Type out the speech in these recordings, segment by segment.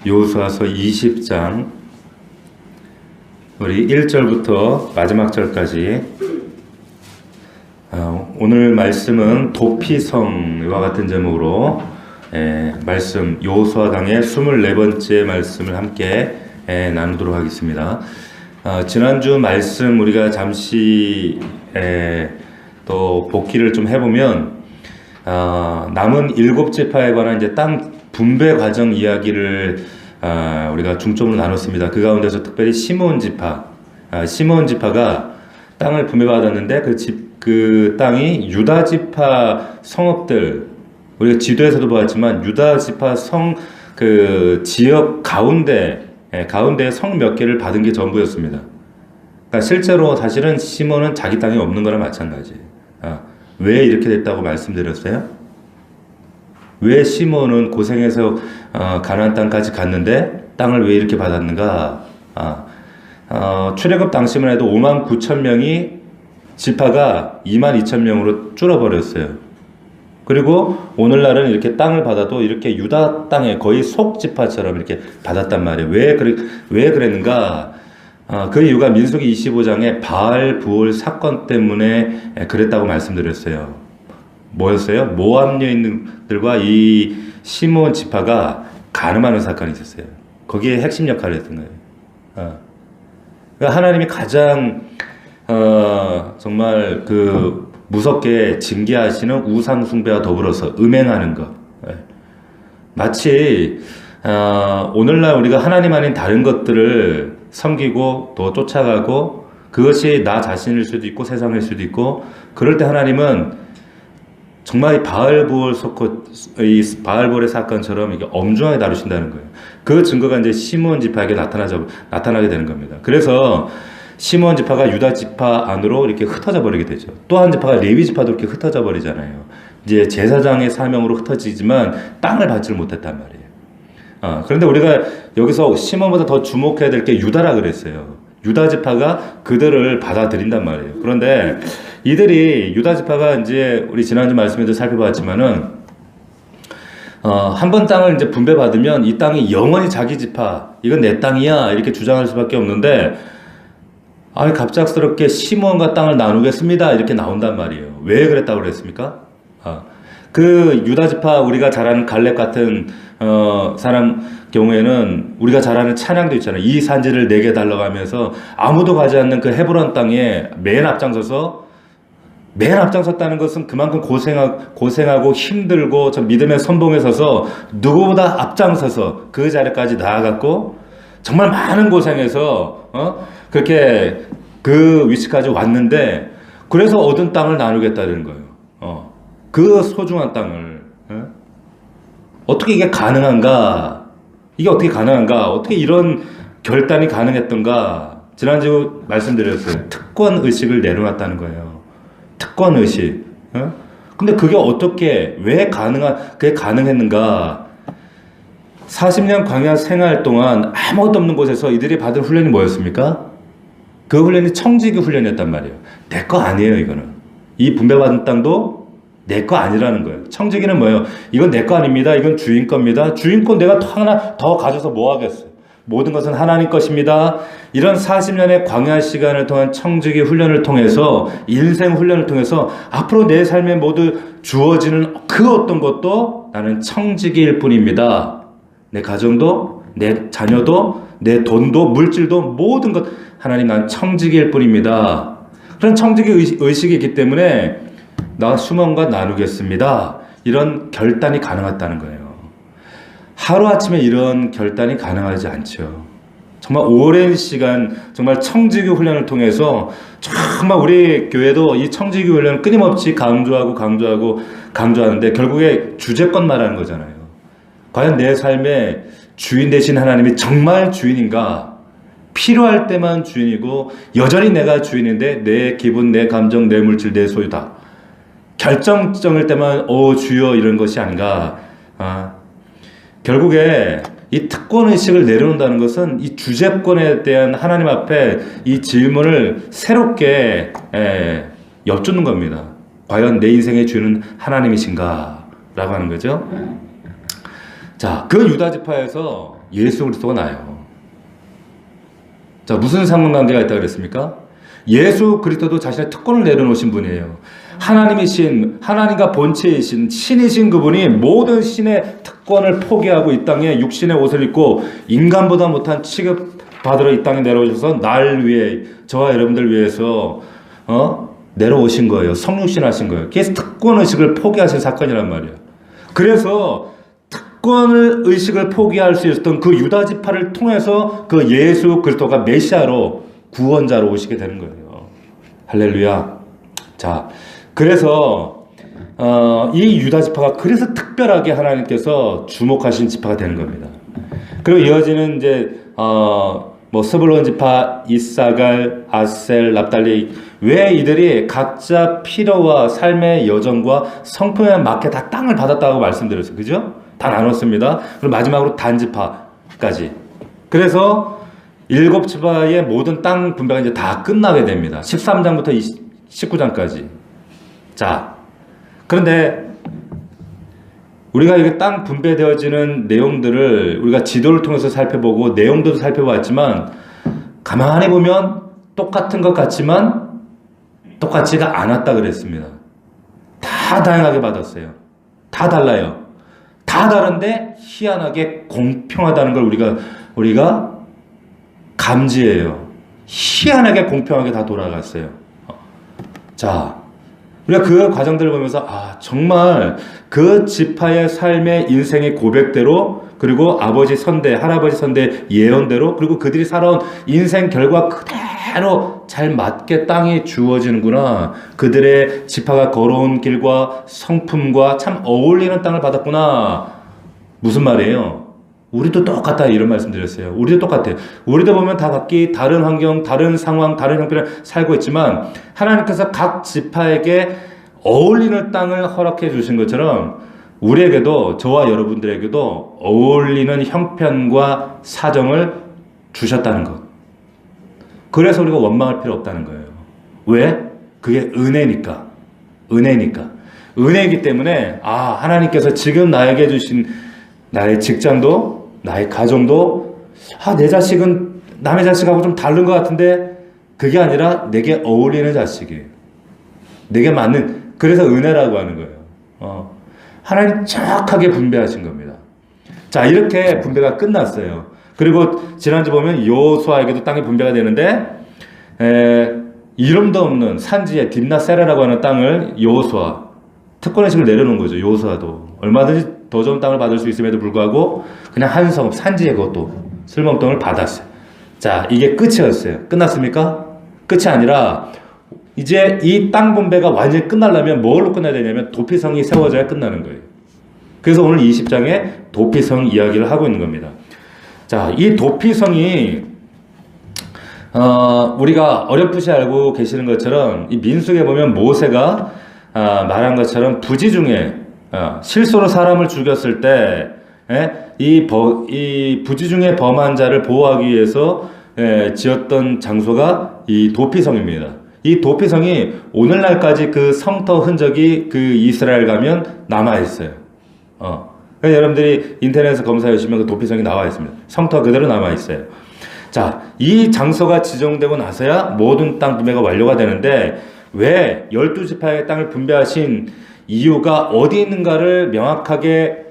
여호수아서 20장 우리 1절부터 마지막 절까지 오늘 말씀은 도피성과 같은 제목으로 말씀 여호수아강의 24번째 말씀을 함께 나누도록 하겠습니다. 지난주 말씀 우리가 잠시 또 복기를 좀 해보면 남은 7지파에 관한 이제 땅 분배 과정 이야기를 우리가 중점으로 나눴습니다. 그 가운데서 특별히 시므온 지파가 땅을 분배받았는데 그 땅이 유다 지파 성읍들, 우리가 지도에서도 보았지만 유다 지파 그 지역 가운데에 성 몇 개를 받은 게 전부였습니다. 그러니까 실제로 사실은 시므온은 자기 땅이 없는 거나 마찬가지예요. 왜 이렇게 됐다고 말씀드렸어요? 왜 시므온은 고생해서 가나안 땅까지 갔는데 땅을 왜 이렇게 받았는가? 출애굽 당시만 해도 59,000명이 지파가 22,000명으로 줄어버렸어요. 그리고 오늘날은 이렇게 땅을 받아도 이렇게 유다 땅에 거의 속지파처럼 이렇게 받았단 말이에요. 왜 그랬는가? 그 이유가 민수기 25장에 바알 부올 사건 때문에 그랬다고 말씀드렸어요. 뭐였어요? 모압 여인들과 이 시므온 지파가 간음하는 사건이 있었어요. 거기에 핵심 역할을 했던 거예요. 그러니까 하나님이 가장 정말 그 무섭게 징계하시는 우상 숭배와 더불어서 음행하는 것. 마치 오늘날 우리가 하나님 아닌 다른 것들을 섬기고 또 쫓아가고 그것이 나 자신일 수도 있고 세상일 수도 있고 그럴 때 하나님은 정말 이 바알볼의 사건처럼 이게 엄중하게 다루신다는 거예요. 그 증거가 이제 시므온 지파에게 나타나게 되는 겁니다. 그래서 시므온 지파가 유다 지파 안으로 이렇게 흩어져 버리게 되죠. 또 한 지파가 레위 지파도 이렇게 흩어져 버리잖아요. 이제 제사장의 사명으로 흩어지지만 땅을 받지를 못했단 말이에요. 그런데 우리가 여기서 시므온보다 더 주목해야 될 게 유다라 그랬어요. 유다 지파가 그들을 받아들인단 말이에요. 그런데 이들이 유다 지파가 이제 우리 지난주 말씀에도 살펴봤지만은 한 번 땅을 이제 분배받으면 이 땅이 영원히 자기 지파, 이건 내 땅이야 이렇게 주장할 수밖에 없는데 갑작스럽게 시므온과 땅을 나누겠습니다 이렇게 나온단 말이에요. 왜 그랬다고 그랬습니까? 그 유다 지파 우리가 잘 아는 갈렙 같은 사람 경우에는 우리가 잘 아는 찬양도 있잖아요. 이 산지를 내게 달라고 하면서 아무도 가지 않는 그 헤브론 땅에 맨 앞장섰다는 것은 그만큼 고생하고 힘들고 저 믿음의 선봉에 서서 누구보다 앞장서서 그 자리까지 나아갔고 정말 많은 고생해서 그렇게 그 위치까지 왔는데 그래서 얻은 땅을 나누겠다는 거예요. 그 소중한 땅을 어떻게 이게 가능한가? 어떻게 이런 결단이 가능했던가? 지난주 말씀드렸어요. 특권 의식을 내려놨다는 거예요. 특권 의식. 근데 그게 왜 그게 가능했는가? 40년 광야 생활 동안 아무것도 없는 곳에서 이들이 받은 훈련이 뭐였습니까? 그 훈련이 청지기 훈련이었단 말이에요. 내 거 아니에요, 이거는. 이 분배받은 땅도 내 거 아니라는 거예요. 청지기는 뭐예요? 이건 내 거 아닙니다. 이건 주인 겁니다. 주인권 내가 하나 더 가져서 뭐 하겠어요? 모든 것은 하나님 것입니다. 이런 40년의 광야 시간을 통한 청지기 훈련을 통해서 인생 훈련을 통해서 앞으로 내 삶에 모두 주어지는 그 어떤 것도 나는 청지기일 뿐입니다. 내 가정도, 내 자녀도, 내 돈도, 물질도 모든 것 하나님 난 청지기일 뿐입니다. 그런 청지기 의식이 있기 때문에 나 시므온과 나누겠습니다. 이런 결단이 가능했다는 거예요. 하루아침에 이런 결단이 가능하지 않죠. 정말 오랜 시간 정말 청지기 훈련을 통해서 정말 우리 교회도 이 청지기 훈련을 끊임없이 강조하는데 결국에 주제권 말하는 거잖아요. 과연 내 삶의 주인 되신 하나님이 정말 주인인가? 필요할 때만 주인이고 여전히 내가 주인인데 내 기분, 내 감정, 내 물질, 내 소유다. 결정적일 때만 주여 이런 것이 아닌가. 결국에 이 특권의식을 내려놓는다는 것은 이 주제권에 대한 하나님 앞에 이 질문을 새롭게 엿주는 겁니다. 과연 내 인생의 주인은 하나님이신가? 라고 하는 거죠. 자, 그 유다 지파에서 예수 그리스도가 나요. 자, 무슨 상관관계가 있다고 그랬습니까? 예수 그리스도도 자신의 특권을 내려놓으신 분이에요. 하나님이신, 하나님과 본체이신 신이신 그분이 모든 신의 특권을 포기하고 이 땅에 육신의 옷을 입고 인간보다 못한 취급받으러 이 땅에 내려오셔서 날 위해, 저와 여러분들 위해서 내려오신 거예요. 성육신 하신 거예요. 그래서 특권의식을 포기하신 사건이란 말이에요. 그래서 특권을 의식을 포기할 수 있었던 그 유다 지파를 통해서 그 예수 그리스도가 메시아로 구원자로 오시게 되는 거예요. 할렐루야. 자, 그래서 이 유다 지파가 그래서 특별하게 하나님께서 주목하신 지파가 되는 겁니다. 그리고 이어지는 이제 스불론 지파, 이사갈, 아셀, 납달리, 왜 이들이 각자 필요와 삶의 여정과 성품에 맞게 다 땅을 받았다고 말씀드렸어요. 그죠? 다 나눴습니다. 그리고 마지막으로 단 지파까지. 그래서 7지파의 모든 땅 분배가 이제 다 끝나게 됩니다. 13장부터 19장까지. 자, 그런데 우리가 이게 땅 분배되어지는 내용들을 우리가 지도를 통해서 살펴보고 내용들도 살펴봤지만 가만히 보면 똑같은 것 같지만 똑같지가 않았다 그랬습니다. 다 다양하게 받았어요. 다 달라요. 다 다른데 희한하게 공평하다는 걸 우리가 감지해요. 희한하게 공평하게 다 돌아갔어요. 자, 우리가 그 과정들을 보면서 정말 그 지파의 삶의 인생의 고백대로, 그리고 아버지 선대, 할아버지 선대 예언대로, 그리고 그들이 살아온 인생 결과 그대로 잘 맞게 땅이 주어지는구나. 그들의 지파가 걸어온 길과 성품과 참 어울리는 땅을 받았구나. 무슨 말이에요? 우리도 똑같다 이런 말씀 드렸어요. 우리도 똑같아요. 우리도 보면 다 각기 다른 환경, 다른 상황, 다른 형편을 살고 있지만 하나님께서 각 지파에게 어울리는 땅을 허락해 주신 것처럼 우리에게도, 저와 여러분들에게도 어울리는 형편과 사정을 주셨다는 것. 그래서 우리가 원망할 필요 없다는 거예요. 왜? 그게 은혜니까. 은혜니까. 은혜이기 때문에 하나님께서 지금 나에게 주신 나의 직장도, 나의 가정도, 내 자식은 남의 자식하고 좀 다른 것 같은데 그게 아니라 내게 어울리는 자식이에요. 내게 맞는, 그래서 은혜라고 하는 거예요. 하나님 정확하게 분배하신 겁니다. 자, 이렇게 분배가 끝났어요. 그리고 지난주 보면 여호수아에게도 땅이 분배가 되는데 이름도 없는 산지에 딥나세라라고 하는 땅을 여호수아, 특권의식을 내려놓은 거죠. 여호수아도 얼마든지 더 좋은 땅을 받을 수 있음에도 불구하고 그냥 한 성읍 산지에 그것도 쓸모없는 땅을 받았어요. 자, 이게 끝이었어요. 끝났습니까? 끝이 아니라 이제 이 땅 분배가 완전히 끝나려면 뭘로 끝나야 되냐면 도피성이 세워져야 끝나는 거예요. 그래서 오늘 20장에 도피성 이야기를 하고 있는 겁니다. 자, 이 도피성이 우리가 어렴풋이 알고 계시는 것처럼 이 민수기에 보면 모세가 말한 것처럼 부지 중에 실수로 사람을 죽였을 때 이 부지 중에 범한 자를 보호하기 위해서 지었던 장소가 이 도피성입니다. 이 도피성이 오늘날까지 그 성터 흔적이 그 이스라엘 가면 남아있어요. 그러니까 여러분들이 인터넷에서 검사해 주시면 그 도피성이 나와 있습니다. 성터 그대로 남아있어요. 자, 이 장소가 지정되고 나서야 모든 땅 분배가 완료가 되는데 왜 12지파의 땅을 분배하신 이유가 어디 있는가를 명확하게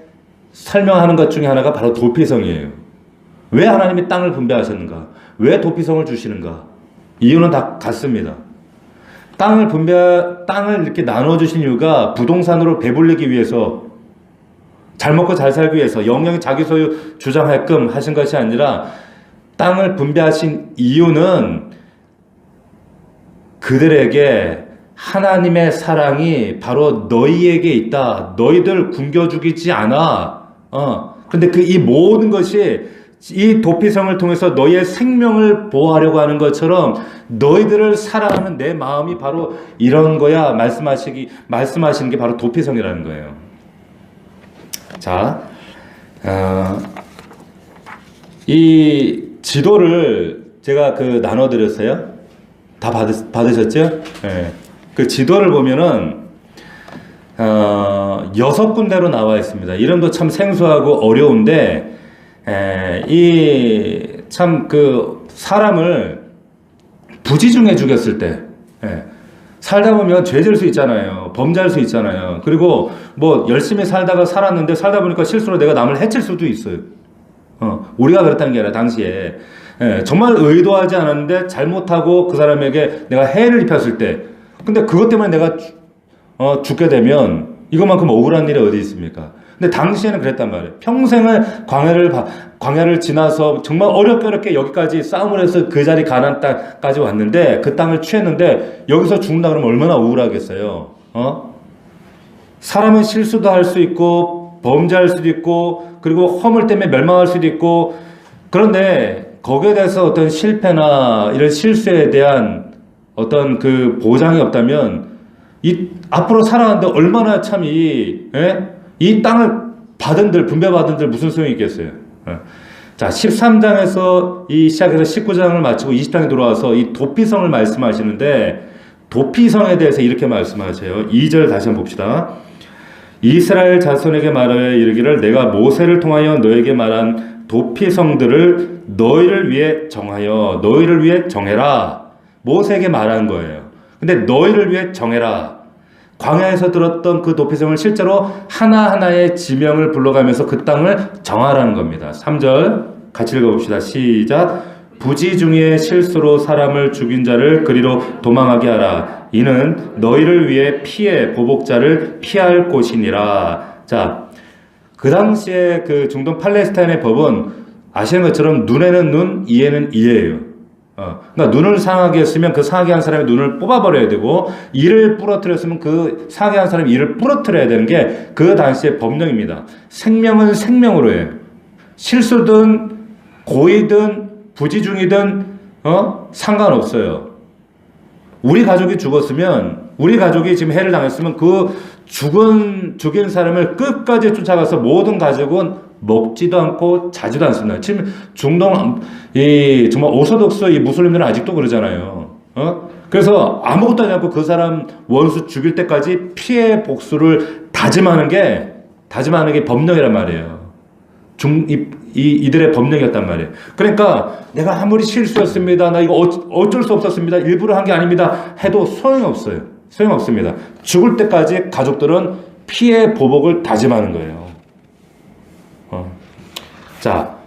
설명하는 것 중에 하나가 바로 도피성이에요. 왜 하나님이 땅을 분배하셨는가? 왜 도피성을 주시는가? 이유는 다 같습니다. 땅을 이렇게 나눠주신 이유가 부동산으로 배불리기 위해서, 잘 먹고 잘 살기 위해서, 영영이 자기 소유 주장할끔 하신 것이 아니라 땅을 분배하신 이유는 그들에게 하나님의 사랑이 바로 너희에게 있다. 너희들 굶겨 죽이지 않아. 근데 이 모든 것이 이 도피성을 통해서 너희의 생명을 보호하려고 하는 것처럼 너희들을 사랑하는 내 마음이 바로 이런 거야. 말씀하시는 게 바로 도피성이라는 거예요. 자, 이 지도를 제가 나눠드렸어요. 다 받으셨죠? 네. 그 지도를 보면은 6군데로 나와 있습니다. 이름도 참 생소하고 어려운데 이 참 그 사람을 부지중에 죽였을 때, 살다 보면 죄질 수 있잖아요. 범죄할 수 있잖아요. 그리고 뭐 열심히 살다가 살았는데 살다 보니까 실수로 내가 남을 해칠 수도 있어요. 우리가 그랬다는 게 아니라 당시에 정말 의도하지 않았는데 잘못하고 그 사람에게 내가 해를 입혔을 때, 근데 그것 때문에 내가 죽게 되면 이것만큼 억울한 일이 어디 있습니까? 근데 당시에는 그랬단 말이에요. 평생을 광야를 지나서 정말 어렵게 여기까지 싸움을 해서 그 자리 가나안 땅까지 왔는데 그 땅을 취했는데 여기서 죽는다 그러면 얼마나 억울하겠어요. 사람은 실수도 할 수 있고 범죄할 수도 있고 그리고 허물 때문에 멸망할 수도 있고, 그런데 거기에 대해서 어떤 실패나 이런 실수에 대한 어떤 그 보장이 없다면 앞으로 살아가는데 얼마나 참 이 땅을 분배받은들 무슨 소용이 있겠어요. 자, 13장에서 시작해서 19장을 마치고 20장에 들어와서 이 도피성을 말씀하시는데, 도피성에 대해서 이렇게 말씀하세요. 2절 다시 한번 봅시다. 이스라엘 자손에게 말하여 이르기를 내가 모세를 통하여 너에게 말한 도피성들을 너희를 위해 정해라. 모세에게 말한 거예요. 근데 너희를 위해 정해라. 광야에서 들었던 그 도피성을 실제로 하나하나의 지명을 불러가면서 그 땅을 정하라는 겁니다. 3절 같이 읽어봅시다. 시작. 부지중에 실수로 사람을 죽인 자를 그리로 도망하게 하라. 이는 너희를 위해 피해 보복자를 피할 곳이니라. 자, 그 당시에 그 중동 팔레스타인의 법은 아시는 것처럼 눈에는 눈, 이에는 이예요. 그러니까 눈을 상하게 했으면 그 상하게 한 사람의 눈을 뽑아버려야 되고, 이를 부러뜨렸으면 그 상하게 한 사람의 이를 부러뜨려야 되는 게 그 당시의 법령입니다. 생명은 생명으로 해요. 실수든 고의든 부지중이든 상관없어요. 우리 가족이 죽었으면, 우리 가족이 지금 해를 당했으면 그 죽인 사람을 끝까지 쫓아가서 모든 가족은 먹지도 않고 자지도 않습니다. 지금 중동 정말 오소독스 무슬림들은 아직도 그러잖아요. 그래서 아무것도 하지 않고 그 사람 원수 죽일 때까지 피해 복수를 다짐하는 게 법령이란 말이에요. 이들의 법령이었단 말이에요. 그러니까 내가 아무리 실수였습니다, 나 이거 어쩔 수 없었습니다, 일부러 한 게 아닙니다 해도 소용없어요. 소용없습니다. 죽을 때까지 가족들은 피해 보복을 다짐하는 거예요. 자,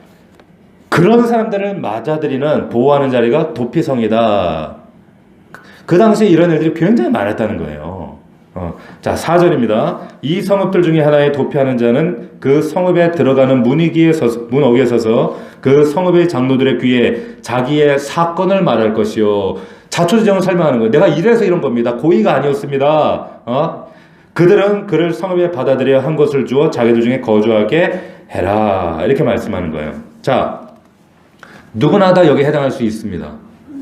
그런 사람들을 맞아들이는 보호하는 자리가 도피성이다. 그 당시에 이런 일들이 굉장히 많았다는 거예요. 자, 4절입니다. 이 성읍들 중에 하나에 도피하는 자는 그 성읍에 들어가는 문어기에 서서 그 성읍의 장로들의 귀에 자기의 사건을 말할 것이요. 자초지정을 설명하는 거예요. 내가 이래서 이런 겁니다. 고의가 아니었습니다. 그들은 그를 성읍에 받아들여 한 것을 주어 자기들 중에 거주하게 해라. 이렇게 말씀하는 거예요. 자, 누구나 다 여기에 해당할 수 있습니다.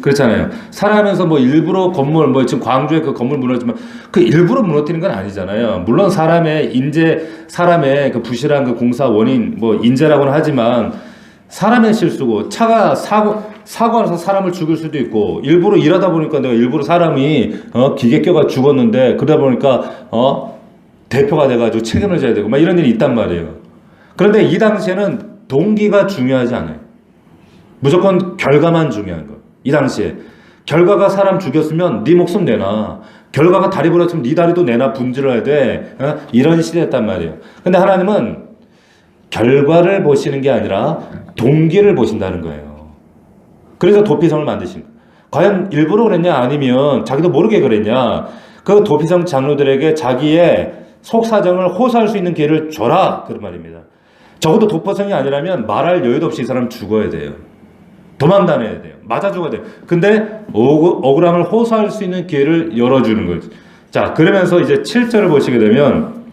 그렇잖아요. 살아가면서 뭐 일부러 건물, 지금 광주에 그 건물 무너지면 그 일부러 무너뜨리는 건 아니잖아요. 물론 사람의 그 부실한 그 공사 원인, 인재라고는 하지만 사람의 실수고, 차가 사고 나서 사람을 죽일 수도 있고, 일부러 일하다 보니까 내가 일부러 사람이 기계 껴가 죽었는데, 그러다 보니까 대표가 돼가지고 책임을 져야 되고 막 이런 일이 있단 말이에요. 그런데 이 당시에는 동기가 중요하지 않아요. 무조건 결과만 중요한 거예요. 이 당시에 결과가 사람 죽였으면 네 목숨 내놔, 결과가 다리 부러졌으면 네 다리도 내놔, 분질러야 돼. 이런 시대였단 말이에요. 근데 하나님은 결과를 보시는 게 아니라 동기를 보신다는 거예요. 그래서 도피성을 만드신 거예요. 과연 일부러 그랬냐 아니면 자기도 모르게 그랬냐, 그 도피성 장로들에게 자기의 속사정을 호소할 수 있는 기회를 줘라, 그런 말입니다. 적어도 도피성이 아니라면 말할 여유도 없이 이 사람 죽어야 돼요. 도망다녀야 돼요. 맞아 죽어야 돼요. 근데 억울함을 호소할 수 있는 기회를 열어주는 거죠. 자, 그러면서 이제 7절을 보시게 되면,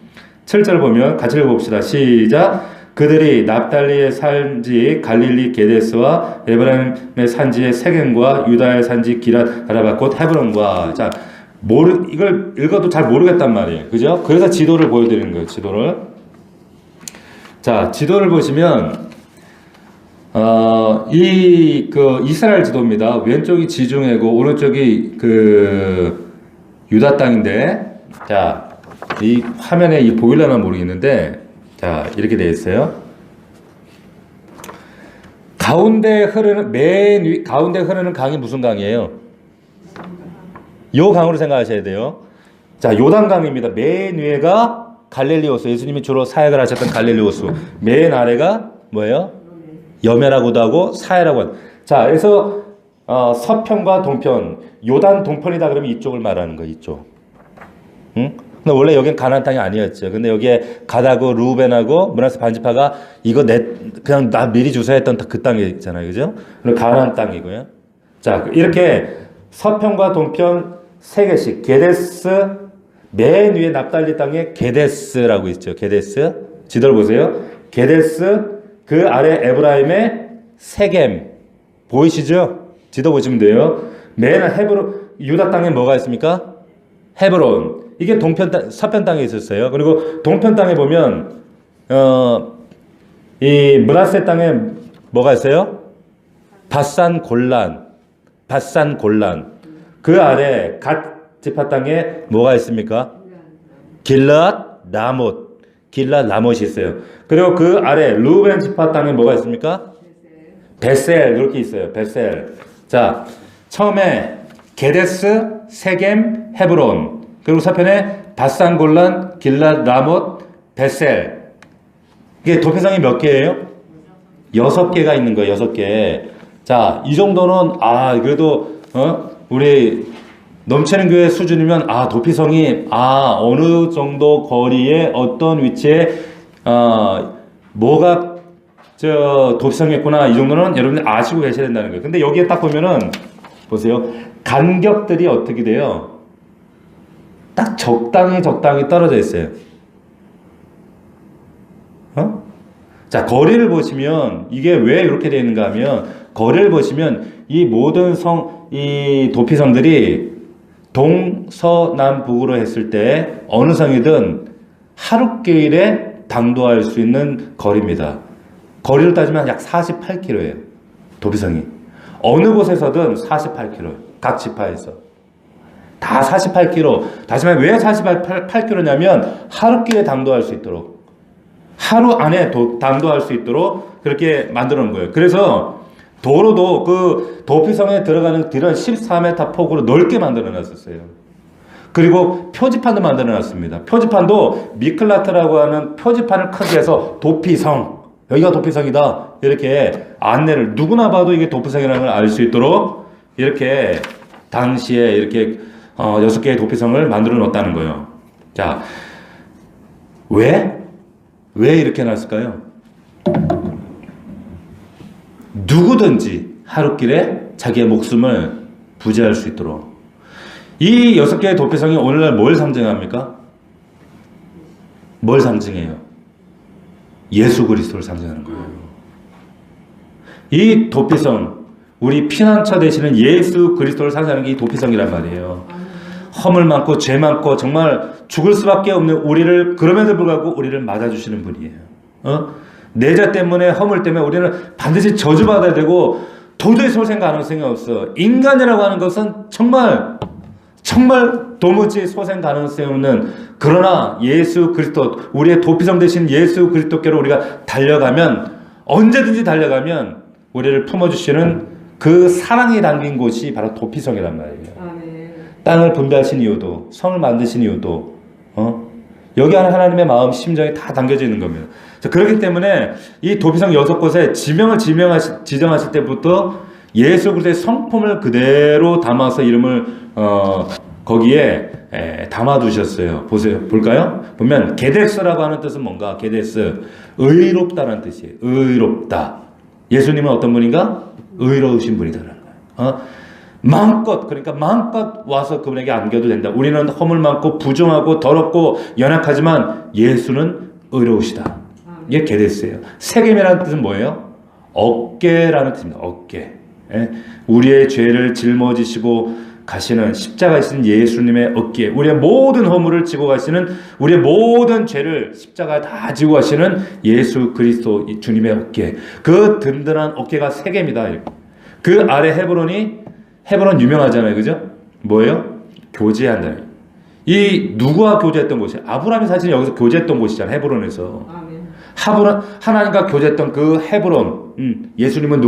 7절 보면 같이 읽어봅시다. 시작. 그들이 납달리의 산지 갈릴리 게데스와 에브라임의 산지의 세겜과 유다의 산지 기랏 아라밧 헤브론과, 자, 이걸 읽어도 잘 모르겠단 말이에요. 그죠? 그래서 지도를 보여드리는 거예요. 지도를. 자, 지도를 보시면 이스라엘 지도입니다. 왼쪽이 지중해고 오른쪽이 그 유다 땅인데, 자, 이 화면에 보일려나 모르겠는데, 자, 이렇게 되어 있어요. 가운데 흐르는 강이 무슨 강이에요? 요 강으로 생각하셔야 돼요. 자, 요단강입니다. 맨 위에가 갈릴리 호수. 예수님이 주로 사역을 하셨던 갈릴리 호수. 맨 아래가 뭐예요? 여매라고도 하고 사해라고 하고. 자, 그래서 서편과 동편, 요단 동편이다 그러면 이쪽을 말하는 거예요. 이쪽. 응? 근데 원래 여긴 가나안 땅이 아니었죠. 근데 여기에 가다고 루벤하고 므낫세 반지파가 이거 그냥 나 미리 주소했던 그 땅이잖아요. 그죠? 그럼 가나안 땅이고요. 자, 이렇게 서편과 동편 세 개씩. 게데스, 맨 위에 납달리 땅에 게데스라고 있죠. 게데스. 지도를 보세요. 게데스, 그 아래 에브라임의 세겜. 보이시죠? 지도 보시면 돼요. 맨 유다 땅에 뭐가 있습니까? 헤브론. 이게 서편 땅에 있었어요. 그리고 동편 땅에 보면, 이 므낫세 땅에 뭐가 있어요? 바산 골란. 그 아래 갓 지파 땅에 뭐가 있습니까? 길랏 라못이 있어요. 그리고 그 아래 루벤 지파 땅에 뭐가 있습니까? 베셀 이렇게 있어요. 베셀. 자, 처음에 게데스, 세겜, 헤브론. 그리고 서편에 바산 골란, 길랏 라못, 베셀. 이게 도표성이 몇 개예요? 6개가 있는 거예요. 6개. 자, 이 정도는 그래도 우리 넘치는 교회 수준이면 도피성이 어느 정도 거리에 어떤 위치에 뭐가 도피성이었구나, 이 정도는 여러분들 아시고 계셔야 된다는 거예요. 근데 여기에 딱 보면은 보세요. 간격들이 어떻게 돼요? 딱 적당히 떨어져 있어요. 자, 거리를 보시면 이게 왜 이렇게 되어 있는가 하면, 거리를 보시면 이 모든 이 도피성들이 동서남북으로 했을 때 어느 성이든 하룻길에 당도할 수 있는 거리입니다. 거리를 따지면 약 48km예요. 도피성이. 어느 곳에서든 48km. 각 지파에서. 다 48km. 다시 말해 왜 48km냐면 하룻길에 당도할 수 있도록. 하루 안에 당도할 수 있도록 그렇게 만들어 놓은 거예요. 그래서 도로도 그 도피성에 들어가는 길은 14m 폭으로 넓게 만들어 놨었어요. 그리고 표지판도 만들어 놨습니다. 표지판도 미클라트라고 하는 표지판을 크게 해서 도피성, 여기가 도피성이다, 이렇게 안내를, 누구나 봐도 이게 도피성이라는 걸 알 수 있도록 이렇게 당시에 이렇게 6개의 도피성을 만들어 놓았다는 거예요. 자, 왜 이렇게 놨을까요? 누구든지 하룻길에 자기의 목숨을 부지할 수 있도록. 이 6개의 도피성이 오늘날 뭘 상징합니까? 뭘 상징해요? 예수 그리스도를 상징하는 거예요. 이 도피성, 우리 피난처 되시는 예수 그리스도를 상징하는 게 이 도피성이란 말이에요. 허물 많고 죄 많고 정말 죽을 수밖에 없는 우리를, 그럼에도 불구하고 우리를 맞아주시는 분이에요. 내 죄 때문에, 허물 때문에 우리는 반드시 저주받아야 되고 도저히 소생 가능성이 없어. 인간이라고 하는 것은 정말 도무지 소생 가능성이 없는, 그러나 예수 그리스도, 우리의 도피성 되신 예수 그리스도께로 우리가 달려가면, 언제든지 달려가면 우리를 품어주시는 그 사랑이 담긴 곳이 바로 도피성이란 말이에요. 땅을 분배하신 이유도, 성을 만드신 이유도, 여기 안에 하나님의 마음, 심정이 다 담겨져 있는 겁니다. 자, 그렇기 때문에 이 도피성 6곳에 지명을 지정하실 때부터 예수 그리스도의 성품을 그대로 담아서 이름을 거기에 담아두셨어요. 볼까요? 보면 게데스라고 하는 뜻은 뭔가? 게데스, 의롭다는 뜻이에요. 의롭다. 예수님은 어떤 분인가? 의로우신 분이다라는 거예요. 그러니까 마음껏 와서 그분에게 안겨도 된다. 우리는 허물 많고 부정하고 더럽고 연약하지만 예수는 의로우시다. 이게 게데스예요. 세겜이라는 뜻은 뭐예요? 어깨라는 뜻입니다. 어깨. 우리의 죄를 짊어지시고 가시는, 십자가에 신 예수님의 어깨, 우리의 모든 허물을 지고 가시는, 우리의 모든 죄를 십자가에 다 지고 가시는 예수 그리스도 주님의 어깨, 그 든든한 어깨가 세겜이다. 그 아래 헤브론 유명하잖아요. 그죠? 뭐예요? 교제한다. 이 누구와 교제했던 곳이에요? 아브라함이 사실 여기서 교제했던 곳이잖아요. 헤브론에서. 하나님과 교제했던 그 헤브론, 예수님은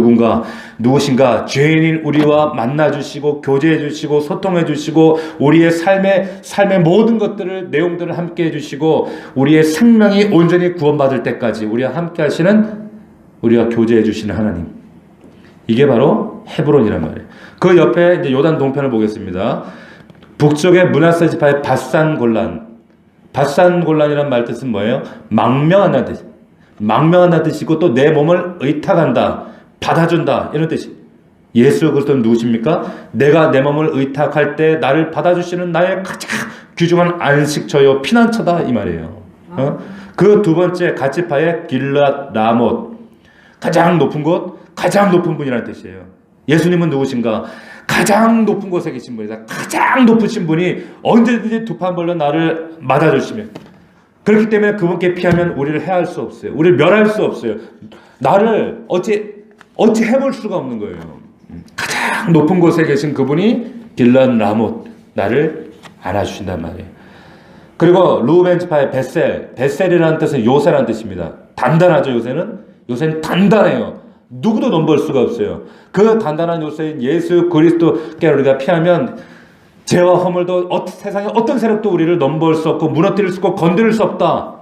누구신가? 죄인인 우리와 만나주시고, 교제해주시고, 소통해주시고, 우리의 삶의 모든 것들을, 내용들을 함께 해주시고, 우리의 생명이 온전히 구원받을 때까지 우리와 함께 하시는, 우리와 교제해주시는 하나님. 이게 바로 헤브론이란 말이에요. 그 옆에 이제 요단 동편을 보겠습니다. 북쪽의 므낫세 지파의 밧산골란이란 말 뜻은 뭐예요? 망명한다는 뜻. 망명한다는 뜻이고 또 내 몸을 의탁한다, 받아준다 이런 뜻이. 예수 그리스도는 누구십니까? 내가 내 몸을 의탁할 때 나를 받아주시는 나의 가장 귀중한 안식처요 피난처다 이 말이에요. 그 두 번째 갓지파의 길앗 라못, 가장 높은 곳, 가장 높은 분이라는 뜻이에요. 예수님은 누구신가? 가장 높은 곳에 계신 분이다. 가장 높으신 분이 언제든지 두 판 벌려 나를 맞아주시며, 그렇기 때문에 그분께 피하면 우리를 해할 수 없어요. 우리를 멸할 수 없어요. 나를 어찌 해볼 수가 없는 거예요. 가장 높은 곳에 계신 그분이 길앗 라못, 나를 안아주신단 말이에요. 그리고 루벤 지파의 벳셀이라는 뜻은 요새라는 뜻입니다. 단단하죠. 요새는 단단해요. 누구도 넘볼 수가 없어요. 그 단단한 요새인 예수 그리스도께 우리가 피하면 죄와 허물도 세상의 어떤 세력도 우리를 넘볼 수 없고 무너뜨릴 수 없고 건드릴 수 없다.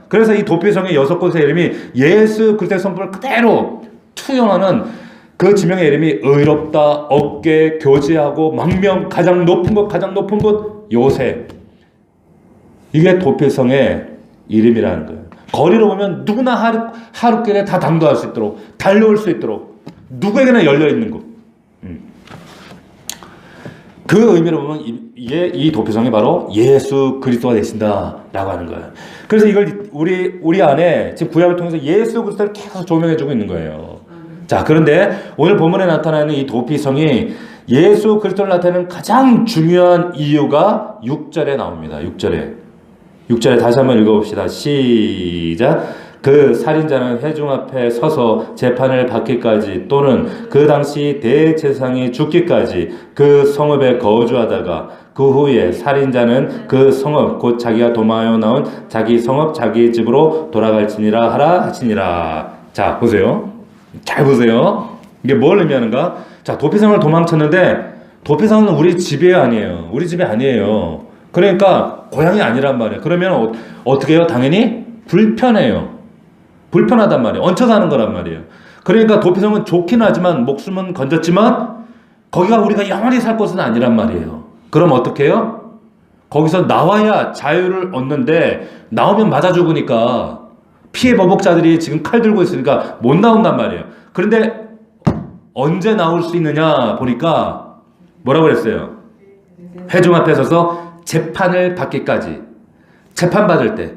그래서 이 도피성의 6곳의 이름이 예수 그리스도의 손길을 그대로 투영하는 그 지명의 이름이 의롭다, 어깨, 교제하고, 망명, 가장 높은 곳, 요새. 이게 도피성의 이름이라는 거예요. 거리로 보면 누구나 하루길에 다 당도할 수 있도록, 달려올 수 있도록 누구에게나 열려있는 곳. 그 의미로 보면 이 도피성이 바로 예수 그리스도가 되신다라고 하는 거예요. 그래서 이걸 우리 안에 지금 구약을 통해서 예수 그리스도를 계속 조명해주고 있는 거예요. 자, 그런데 오늘 본문에 나타나는 이 도피성이 예수 그리스도를 나타내는 가장 중요한 이유가 6절에 나옵니다. 6절에 다시 한번 읽어봅시다. 시작. 그 살인자는 회중 앞에 서서 재판을 받기까지 또는 그 당시 대제사장이 죽기까지 그 성읍에 거주하다가 그 후에 살인자는 그 성읍 곧 자기가 도망하여 나온 자기 성읍 자기 집으로 돌아갈지니라 하라 하시니라. 자, 보세요. 잘 보세요. 이게 뭘 의미하는가? 자, 도피성을 도망쳤는데 도피성은 우리 집이 아니에요. 우리 집이 아니에요. 그러니까 고향이 아니란 말이에요. 그러면 어떻게 해요? 당연히 불편하단 말이에요. 얹혀 사는 거란 말이에요. 그러니까 도피성은 좋긴 하지만 목숨은 건졌지만 거기가 우리가 영원히 살 곳은 아니란 말이에요. 그럼 어떻게 해요? 거기서 나와야 자유를 얻는데 나오면 맞아 죽으니까 피해 보복자들이 지금 칼 들고 있으니까 못 나온단 말이에요. 그런데 언제 나올 수 있느냐 보니까 뭐라고 그랬어요? 회중 앞에 서서 재판을 받기까지, 재판받을 때,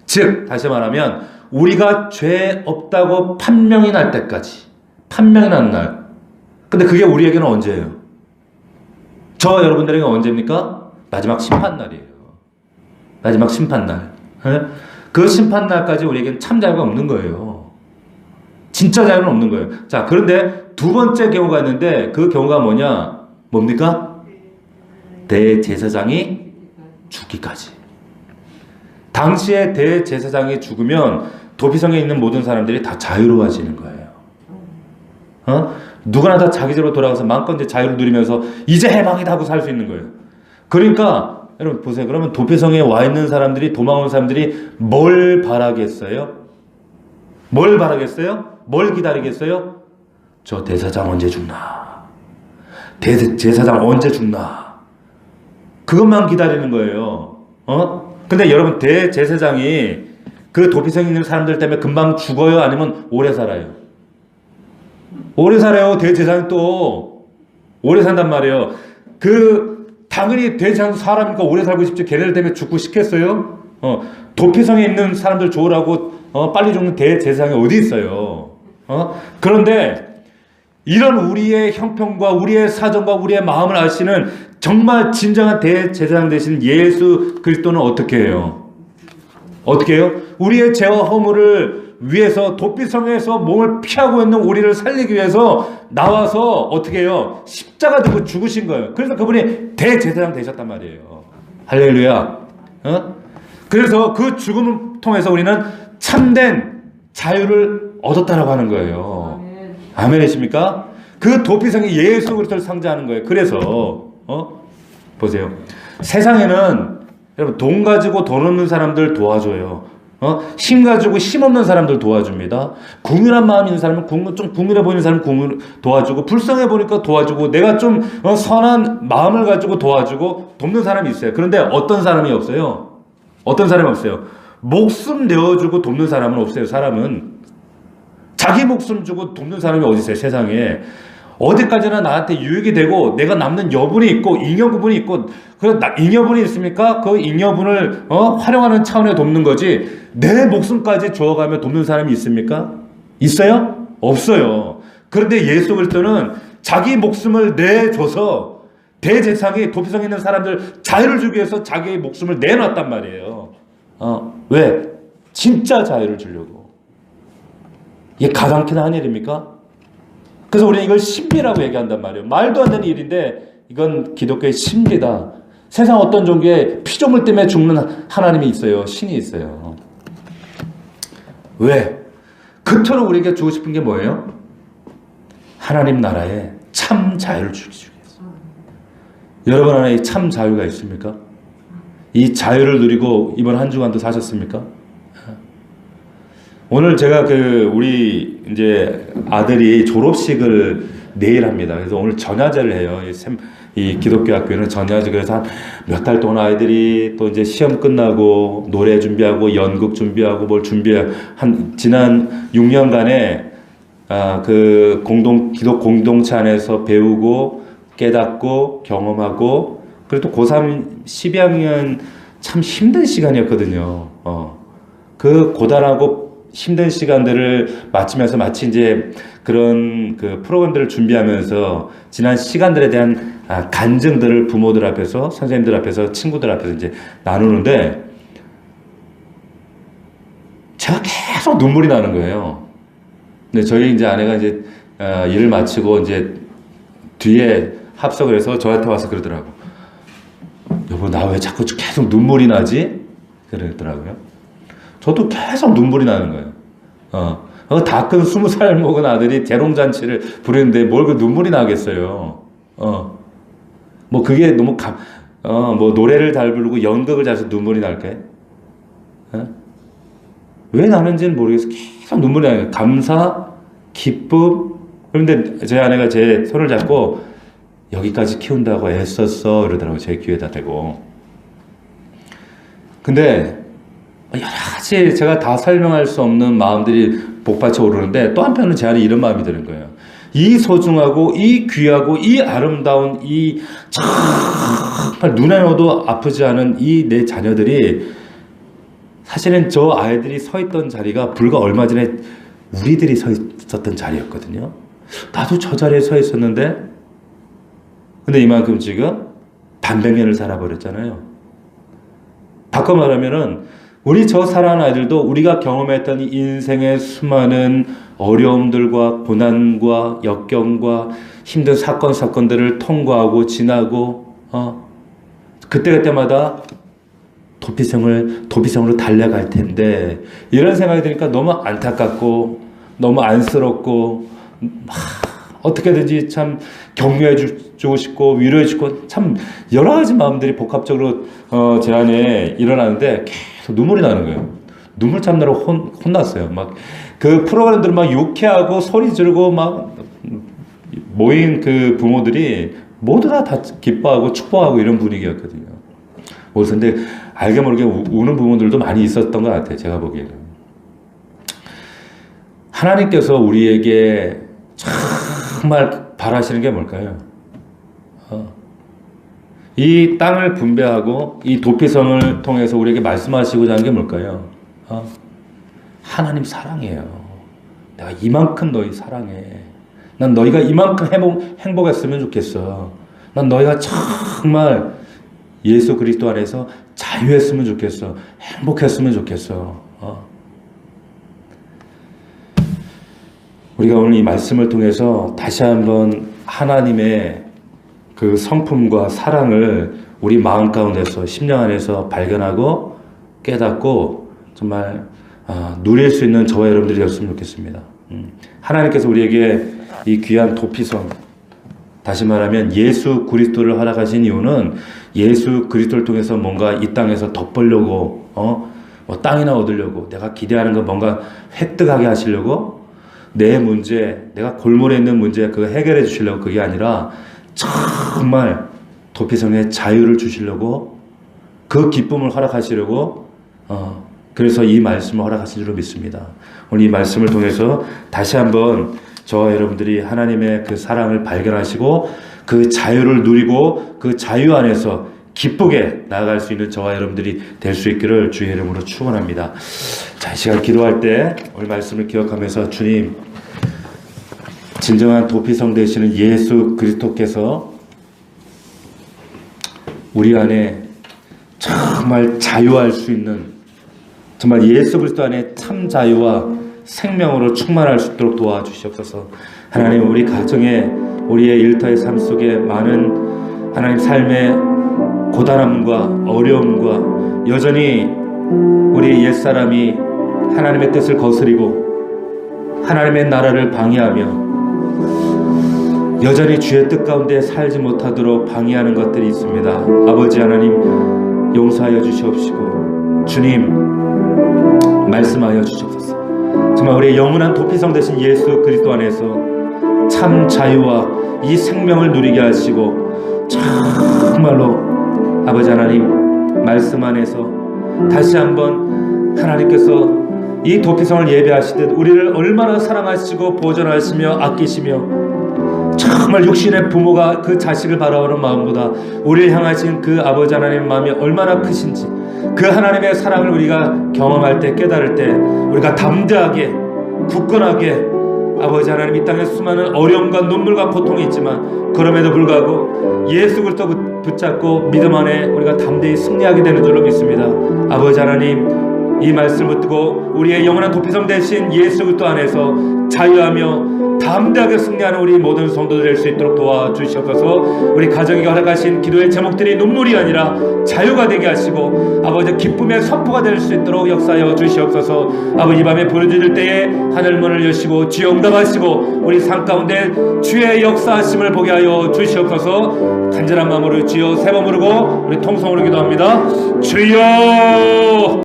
즉 다시 말하면 우리가 죄 없다고 판명이 날 때까지, 판명이 난 날. 근데 그게 우리에게는 언제예요? 저 여러분들에게 언제입니까? 마지막 심판날이에요. 마지막 심판날. 그 심판날까지 우리에게는 참 자유가 없는 거예요. 진짜 자유는 없는 거예요. 자, 그런데 두 번째 경우가 있는데 그 경우가 뭡니까? 대제사장이 죽기까지. 당시에 대제사장이 죽으면 도피성에 있는 모든 사람들이 다 자유로워지는 거예요. 누구나 다 자기 집으로 돌아가서 마음껏 이제 자유를 누리면서 이제 해방이다 하고 살 수 있는 거예요. 그러니까 여러분 보세요. 그러면 도피성에 와 있는 사람들이, 도망온 사람들이 뭘 바라겠어요? 뭘 기다리겠어요? 저 대사장 언제 죽나? 제사장 언제 죽나? 그것만 기다리는 거예요. 근데 여러분 대제사장이 그 도피성에 있는 사람들 때문에 금방 죽어요? 아니면 오래 살아요? 오래 살아요. 대제사장이 또 오래 산단 말이에요. 당연히 대제사장 사람이니까 오래 살고 싶지 걔네들 때문에 죽고 싶겠어요? 도피성에 있는 사람들 좋으라고 빨리 죽는 대제사장이 어디 있어요? 그런데 이런 우리의 형편과 우리의 사정과 우리의 마음을 아시는 정말 진정한 대제사장 되신 예수 그리스도는 어떻게 해요? 우리의 죄와 허물을 위해서 도피성에서 몸을 피하고 있는 우리를 살리기 위해서 나와서 어떻게 해요? 십자가 들고 죽으신 거예요. 그래서 그분이 대제사장 되셨단 말이에요. 할렐루야. 그래서 그 죽음을 통해서 우리는 참된 자유를 얻었다라고 하는 거예요. 아멘이십니까? 그 도피성이 예수 그리스도를 상징하는 거예요. 그래서 보세요. 세상에는 여러분 돈 가지고 돈 없는 사람들 도와줘요. 힘 가지고 힘 없는 사람들 도와줍니다. 국률한 마음 있는 사람은 좀 국률해 보이는 사람은 도와주고, 불쌍해 보니까 도와주고, 내가 좀 선한 마음을 가지고 도와주고 돕는 사람이 있어요. 그런데 어떤 사람이 없어요? 어떤 사람이 없어요? 목숨 내어주고 돕는 사람은 없어요. 사람은 자기 목숨 주고 돕는 사람이 어디 있어요? 세상에. 어디까지나 나한테 유익이 되고 내가 남는 여분이 있고 잉여분이 있고, 그 잉여분이 있습니까? 그 잉여분을 활용하는 차원에 돕는 거지, 내 목숨까지 주어가며 돕는 사람이 있습니까? 있어요? 없어요. 그런데 예수 그리스도는 자기 목숨을 내줘서 대제사장이 도피성에 있는 사람들 자유를 주기 위해서 자기의 목숨을 내놨단 말이에요. 왜? 진짜 자유를 주려고. 이게 가당키나 한 일입니까? 그래서 우리는 이걸 신비라고 얘기한단 말이에요. 말도 안 되는 일인데 이건 기독교의 신비다. 세상 어떤 종교에 피조물 때문에 죽는 하나님이 있어요. 신이 있어요. 왜? 그토록 우리에게 주고 싶은 게 뭐예요? 하나님 나라에 참 자유를 주기 위해서. 여러분 안에 참 자유가 있습니까? 이 자유를 누리고 이번 한 주간도 사셨습니까? 오늘 제가 우리 이제 아들이 졸업식을 내일 합니다. 그래서 오늘 전야제를 해요. 이 기독교 학교는 전야제. 그래서 한 몇 달 동안 아이들이 또 이제 시험 끝나고 노래 준비하고 연극 준비하고 뭘 지난 6년간에 그 기독 공동체 안에서 배우고 깨닫고 경험하고, 그리고 또 고3 12학년 참 힘든 시간이었거든요. 그 고단하고 힘든 시간들을 마치면서 마치 이제 그런 그 프로그램들을 준비하면서 지난 시간들에 대한 간증들을 부모들 앞에서, 선생님들 앞에서, 친구들 앞에서 이제 나누는데 제가 계속 눈물이 나는 거예요. 근데 저희 이제 아내가 이제 일을 마치고 이제 뒤에 합석을 해서 저한테 와서 그러더라고. 여보, 나 왜 자꾸 계속 눈물이 나지? 그러더라고요. 저도 계속 눈물이 나는 거예요. 다 큰 20살 먹은 아들이 재롱잔치를 부르는데 뭘 그 눈물이 나겠어요. 뭐 그게 너무 뭐 노래를 잘 부르고 연극을 잘해서 눈물이 날게? 왜 나는지는 모르겠어. 계속 눈물이 나요. 감사, 기쁨. 그런데 제 아내가 제 손을 잡고 여기까지 키운다고 애썼어 이러더라고요. 제 귀에다 대고. 근데 여러 가지 제가 다 설명할 수 없는 마음들이 복받쳐 오르는데, 또 한편은 제 안에 이런 마음이 드는 거예요. 이 소중하고 이 귀하고 이 아름다운 이 정말 눈에 넣어도 아프지 않은 이 내 자녀들이, 사실은 저 아이들이 서 있던 자리가 불과 얼마 전에 우리들이 서 있었던 자리였거든요. 나도 저 자리에 서 있었는데, 근데 이만큼 지금 반백년을 살아버렸잖아요. 바꿔 말하면은 우리 저 살아난 아이들도 우리가 경험했던 이 인생의 수많은 어려움들과 고난과 역경과 힘든 사건들을 통과하고 지나고 그때마다 도피성으로 달려갈 텐데, 이런 생각이 드니까 너무 안타깝고 너무 안쓰럽고 어떻게든지 참 격려해 주고 싶고 위로해 주고, 참 여러 가지 마음들이 복합적으로 제 안에 일어나는데 계속 눈물이 나는 거예요. 눈물 참느라고 혼났어요. 막 그 프로그램들 막 유쾌하고 소리 지르고 막 모인 그 부모들이 모두 다 기뻐하고 축복하고 이런 분위기였거든요. 그래서 근데 알게 모르게 우는 부모들도 많이 있었던 것 같아요. 제가 보기에는. 하나님께서 우리에게 정말 바라시는 게 뭘까요? 이 땅을 분배하고 이 도피성을 통해서 우리에게 말씀하시고자 하는 게 뭘까요? 하나님 사랑해요. 내가 이만큼 너희 사랑해. 난 너희가 이만큼 행복했으면 좋겠어. 난 너희가 정말 예수 그리스도 안에서 자유했으면 좋겠어. 행복했으면 좋겠어. 우리가 오늘 이 말씀을 통해서 다시 한번 하나님의 그 성품과 사랑을 우리 마음 가운데서, 심령 안에서 발견하고 깨닫고, 정말 누릴 수 있는 저와 여러분들이 되었으면 좋겠습니다. 하나님께서 우리에게 이 귀한 도피성, 다시 말하면 예수 그리스도를 허락하신 이유는 예수 그리스도를 통해서 뭔가 이 땅에서 덧벌려고 뭐 땅이나 얻으려고, 내가 기대하는 거 뭔가 획득하게 하시려고, 내 문제, 내가 골몰에 있는 문제 그거 해결해 주시려고, 그게 아니라 정말 도피성의 자유를 주시려고, 그 기쁨을 허락하시려고 그래서 이 말씀을 허락하신 줄로 믿습니다. 오늘 이 말씀을 통해서 다시 한번 저와 여러분들이 하나님의 그 사랑을 발견하시고 그 자유를 누리고 그 자유 안에서 기쁘게 나아갈 수 있는 저와 여러분들이 될 수 있기를 주의 이름으로 축원합니다. 자, 이 시간 기도할 때 오늘 말씀을 기억하면서 주님, 진정한 도피성 되시는 예수 그리스도께서 우리 안에 정말 자유할 수 있는, 정말 예수 그리스도 안에 참 자유와 생명으로 충만할 수 있도록 도와주시옵소서. 하나님, 우리 가정에, 우리의 일터의 삶 속에 많은 하나님 삶의 고단함과 어려움과 여전히 우리 옛사람이 하나님의 뜻을 거스리고 하나님의 나라를 방해하며 여전히 주의 뜻 가운데 살지 못하도록 방해하는 것들이 있습니다. 아버지 하나님, 용서하여 주시옵시고 주님 말씀하여 주시옵소서. 정말 우리의 영원한 도피성 되신 예수 그리스도 안에서 참 자유와 이 생명을 누리게 하시고, 정말로 아버지 하나님 말씀 안에서 다시 한번 하나님께서 이 도피성을 예배하시듯 우리를 얼마나 사랑하시고 보존하시며 아끼시며, 정말 육신의 부모가 그 자식을 바라보는 마음보다 우리를 향하신 그 아버지 하나님의 마음이 얼마나 크신지, 그 하나님의 사랑을 우리가 경험할 때, 깨달을 때 우리가 담대하게 굳건하게, 아버지 하나님 이 땅에 수많은 어려움과 눈물과 고통이 있지만 그럼에도 불구하고 예수 그리스도 붙잡고 믿음 안에 우리가 담대히 승리하게 되는 줄로 믿습니다. 아버지 하나님, 이 말씀을 듣고 우리의 영원한 도피성 되신 예수 그리스도 안에서 자유하며 담대하게 승리하는 우리 모든 성도들 될 수 있도록 도와주시옵소서. 우리 가정에게 허락하신 기도의 제목들이 눈물이 아니라 자유가 되게 하시고 아버지 기쁨의 선포가 될 수 있도록 역사하여 주시옵소서. 아버지, 이 밤에 부르짖을 때에 하늘문을 여시고 주여 응답하시고 우리 삶 가운데 주의 역사하심을 보게 하여 주시옵소서. 간절한 마음으로 주여 세 번 부르고 우리 통성으로 기도합니다. 주여.